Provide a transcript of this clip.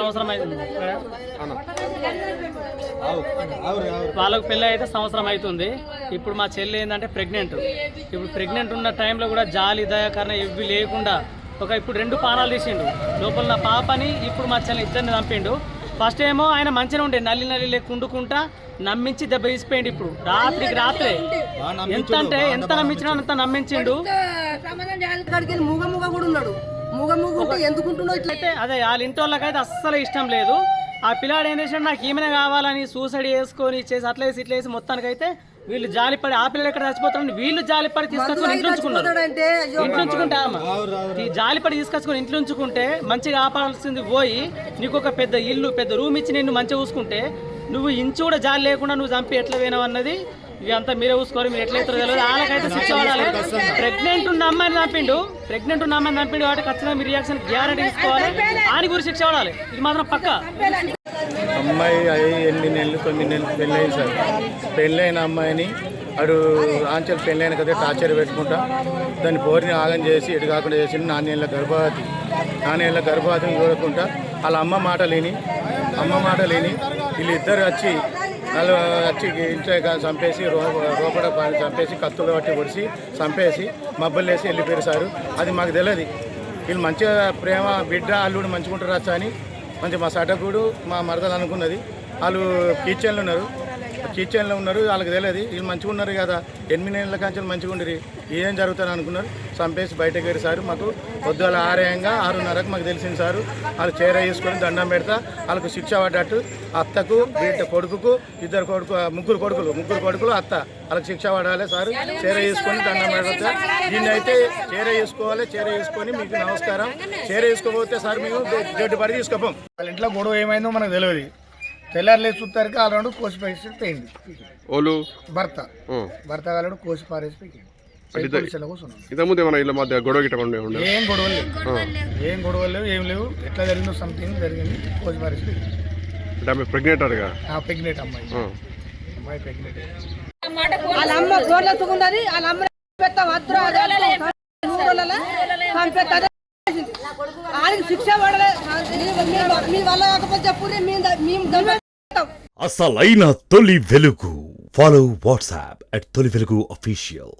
సంవత్సరం అవుతుంది వాళ్ళకు పెళ్ళి అయితే సంవత్సరం అవుతుంది. ఇప్పుడు మా చెల్లి ఏంటంటే ప్రెగ్నెంట్. ఇప్పుడు ప్రెగ్నెంట్ ఉన్న టైంలో కూడా జాలి దయాకరణ ఇవి లేకుండా ఇప్పుడు 2 పానాలు తీసిండు లోపల నా పాపని. ఇప్పుడు మా చెల్లి ఇద్దరిని చంపిండు. ఫస్ట్ ఏమో ఆయన మంచిగా ఉండే నల్లి లేకుండుకుంటా నమ్మించి దెబ్బ తీసిపోయిండు. ఇప్పుడు రాత్రికి రాత్రే ఎంత నమ్మించినా అంత నమ్మించిండు. అదే వాళ్ళ ఇంటి వాళ్ళకైతే అస్సలు ఇష్టం లేదు. ఆ పిల్లాడు ఏం చేసినాడు, నాకు ఈమెనే కావాలని సూసైడ్ చేసుకొని చేసి అట్లేసి ఇట్లేసి మొత్తానికైతే వీళ్ళు జాలిపడి ఆ పిల్లలు ఎక్కడ చచ్చిపోతారని వీళ్ళు జాలిపడి తీసుకొచ్చుకొని ఇంట్లో ఉంచుకున్నారు. ఇంట్లో ఉంచుకుంటే జాలిపడి తీసుకొచ్చుకొని ఇంట్లో ఉంచుకుంటే మంచిగా ఆపాల్సింది పోయి నీకు ఒక పెద్ద ఇల్లు పెద్ద రూమ్ ఇచ్చి నిన్ను మంచిగా చూసుకుంటే నువ్వు ఇంచు కూడా జాలి లేకుండా నువ్వు చంపి ఎట్లా పోయినావు అన్నది ఇదంతా మీరే చూసుకోవాలి. మీరు ఎట్లయితే తెలియదు. వాళ్ళకైతే శిక్ష పడాలి. ప్రెగ్నెంట్ ఉన్న అమ్మాయిని చంపిండు కాబట్టి ఖచ్చితంగా మీ రియాక్షన్ గ్యారెంటీ తీసుకోవాలి. ఆయన గురించి శిక్ష పడాలి. ఇది మాత్రం పక్క. అమ్మాయి 8 నెలలు 9 నెలలు పెళ్ళయింది సార్. పెళ్ళైన అమ్మాయిని అడు ఆంచల్ పెళ్ళైన కదా టార్చర్ పెట్టుకుంటా దాన్ని పోరిని ఆగం చేసి ఎటు కాకుండా చేసి 4 నెలల గర్భవతిని చూడకుండా వాళ్ళ అమ్మ మాట లేని వీళ్ళిద్దరు వచ్చి ఇంట్లో చంపేసి రోపడ చంపేసి కత్తులు పట్టి పొడిచి చంపేసి మబ్బులు వేసి వెళ్ళిపోయారు సారు. అది మాకు తెలియదు. వీళ్ళు మంచిగా ప్రేమ బిడ్డ అల్లుడు మంచిగా ఉంటారు రచ్చ అని మంచిగా మా సటకుడు మా మరదలు అనుకున్నది. వాళ్ళు కిచెన్లో ఉన్నారు. వాళ్ళకి తెలియదు వీళ్ళు మంచిగా ఉన్నారు కదా 8 నెలల కంచెలు మంచిగా ఉండరు ఏం జరుగుతారని అనుకున్నారు. చంపేసి బయటకు వెళ్ళి సారు. మాకు పొద్దుల 6:30కు మాకు తెలిసింది సారు. వాళ్ళు చీర వేసుకొని దండం పెడతా వాళ్ళకు శిక్ష పడ్డట్టు అత్తకు బిడ్డ కొడుకుకు ముగ్గురు కొడుకులు అత్త వాళ్ళకి శిక్ష పడాలి సారు. చీర వేసుకొని దండం పెడతా. దీన్ని అయితే చీర వేసుకొని మీకు నమస్కారం. చీర వేసుకోకపోతే సార్ మేము జడ్డు పడి తీసుకోపోం. వాళ్ళ ఇంట్లో గొడవ ఏమైందో మనకు తెలియదు. తెల్లారులే చూస్తారు ఆల్రెండు కోసి పడేసి పోయింది. భర్త కాలేడు కోసి పారేసి పోయింది. ఏం గొడవలు లేవు ఏం లేవు. ఎట్లా జరిగిందో సంథింగ్ జరిగింది. కోసి పారేసి ప్రెగ్నెంట్ అమ్మాయి ప్రెగ్నెంట్. వాళ్ళ అమ్మ గోడలెత్తుకున్నది. వాళ్ళ అమ్మ శిక్ష పడలే. మీ వల్ల కాకపోతే చెప్పుర్రి మేము అసలైన తొలి వెలుగు. ఫాలో వాట్సాప్ @తొలి వెలుగు official.